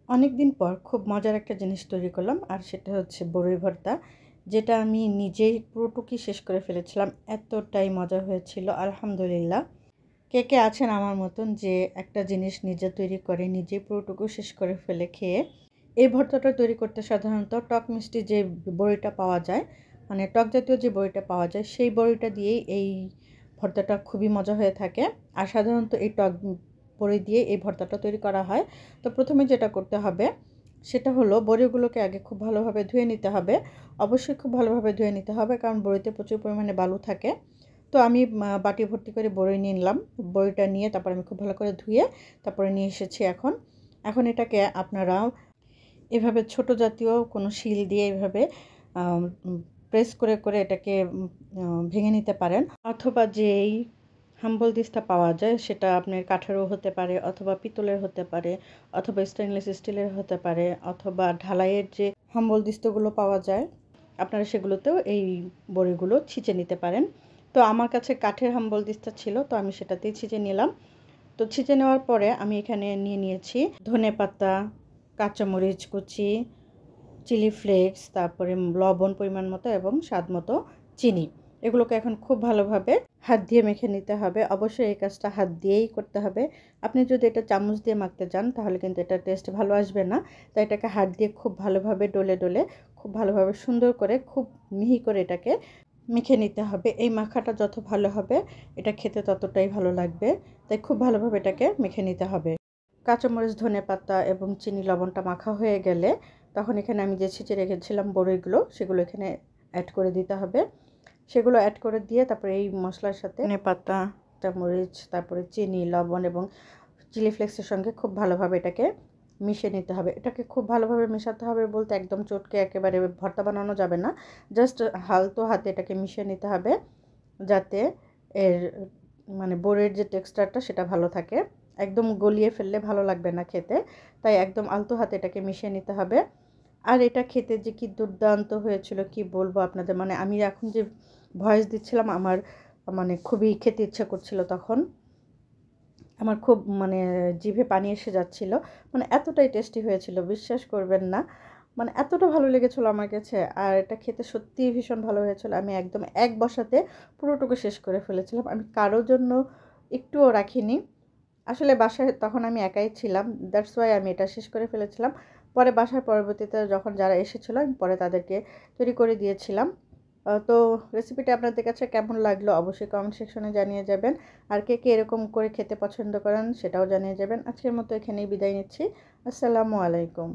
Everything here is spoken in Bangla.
অনেক দিন পর খুব মজার একটা জিনিস তৈরি করলাম, আর সেটা হচ্ছে বড়ই ভর্তা, যেটা আমি নিজেই পুরোটুকুই শেষ করে ফেলেছিলাম। এতটাই মজা হয়েছিল, আলহামদুলিল্লাহ। কে কে আছেন আমার মতন যে একটা জিনিস নিজে তৈরি করে নিজেই পুরোটুকু শেষ করে ফেলে খেয়ে? এই ভর্তাটা তৈরি করতে সাধারণত টক মিষ্টি যে বড়িটা পাওয়া যায়, মানে টক জাতীয় যে বড়িটা পাওয়া যায়, সেই বড়িটা দিয়েই এই ভর্তাটা খুবই মজা হয়ে থাকে। আর সাধারণত এই টক বড়ি দিয়ে এই ভর্তাটা তৈরি করা হয়। তো প্রথমে যেটা করতে হবে সেটা হলো বড়িগুলোকে আগে খুব ভালোভাবে ধুয়ে নিতে হবে। অবশ্যই খুব ভালোভাবে ধুয়ে নিতে হবে, কারণ বড়িতে প্রচুর পরিমাণে বালু থাকে। তো আমি বাটি ভর্তি করে বড়ি নিলাম। বড়িটা নিয়ে তারপর আমি খুব ভালো করে ধুয়ে তারপরে নিয়ে এসেছি। এখন এটাকে আপনারা এভাবে ছোট জাতীয় কোনো শিল দিয়ে এভাবে প্রেস করে করে এটাকে ভেঙে নিতে পারেন, অথবা যেই হাম্বল দিস্তা পাওয়া যায় সেটা আপনার কাঠেরও হতে পারে, অথবা পিতলের হতে পারে, অথবা স্টেনলেস স্টিলের হতে পারে, অথবা ঢালাইয়ের যে হাম্বল দিস্তাগুলো পাওয়া যায় আপনারা সেগুলোতেও এই বড়িগুলো ছিঁচে নিতে পারেন। তো আমার কাছে কাঠের হাম্বল দিস্তা ছিল, তো আমি সেটাতেই ছিঁচে নিলাম। তো ছিঁচে নেওয়ার পরে আমি এখানে নিয়ে নিয়েছি ধনেপাতা, কাঁচামরিচ কুচি, চিলি ফ্লেক্স, তারপরে লবণ পরিমাণ মতো এবং স্বাদ মতো চিনি। এগুলোকে এখন খুব ভালোভাবে হাত দিয়ে মেখে নিতে হবে। অবশ্যই এই কাজটা হাত দিয়েই করতে হবে। আপনি যদি এটা চামচ দিয়ে মাখতে চান তাহলে কিন্তু এটা টেস্ট ভালো আসবে না। তাই এটাকে হাত দিয়ে খুব ভালোভাবে ডলে ডলে খুব ভালোভাবে সুন্দর করে খুব মিহি করে এটাকে মেখে নিতে হবে। এই মাখাটা যত ভালো হবে এটা খেতে ততটাই ভালো লাগবে। তাই খুব ভালোভাবে এটাকে মেখে নিতে হবে। কাঁচামরিচ, ধনেপাতা এবং চিনি লবণটা মাখা হয়ে গেলে তখন এখানে আমি যে ছেঁচে রেখেছিলাম বড়িগুলো সেগুলো এখানে অ্যাড করে দিতে হবে। সেগুলো অ্যাড করে দিয়ে তারপরে এই মশলার সাথে ধনেপাতা, কাঁচামরিচ, তারপরে চিনি, লবণ এবং চিলি ফ্লেক্সের সঙ্গে খুব ভালোভাবে এটাকে মিশিয়ে নিতে হবে। এটাকে খুব ভালোভাবে মেশাতে হবে বলতে একদম চটকে একেবারে ভর্তা বানানো যাবে না। জাস্ট হালতো হাতে এটাকে মিশিয়ে নিতে হবে, যাতে এর মানে বড়ির যে টেক্সচারটা সেটা ভালো থাকে। একদম গলিয়ে ফেললে ভালো লাগবে না খেতে। তাই একদম আলতো হাতে এটাকে মিশিয়ে নিতে হবে। আর এটা খেতে যে কি দুর্দান্ত হয়েছিল কি বলবো আপনাদের, মানে আমি এখন যে ভয়েস দিচ্ছিলাম আমার মানে খুবই খেতে ইচ্ছা করছিল তখন। আমার খুব মানে জিভে পানি এসে যাচ্ছিল, মানে এতটাই টেস্টি হয়েছিল বিশ্বাস করবেন না। মানে এতটা ভালো লেগেছিলো আমার কাছে, আর এটা খেতে সত্যিই ভীষণ ভালো হয়েছিল। আমি একদম এক বসাতে পুরোটুকু শেষ করে ফেলেছিলাম, আমি কারোর জন্য একটুও রাখিনি। আসলে বাসায় তখন আমি একাই ছিলাম, দ্যাটস ওয়াই আমি এটা শেষ করে ফেলেছিলাম। পরে বাসার পরবর্তীতে যখন যারা এসেছিলো আমি পরে তাদেরকে তৈরি করে দিয়েছিলাম। তো রেসিপিটা আপনাদের কাছে কেমন লাগলো অবশ্যই কমেন্ট সেকশনে জানিয়ে যাবেন। আর কে কে এরকম করে খেতে পছন্দ করেন সেটাও জানিয়ে যাবেন। আজকের মতো এখানেই বিদায় নিচ্ছি। আসসালামু আলাইকুম।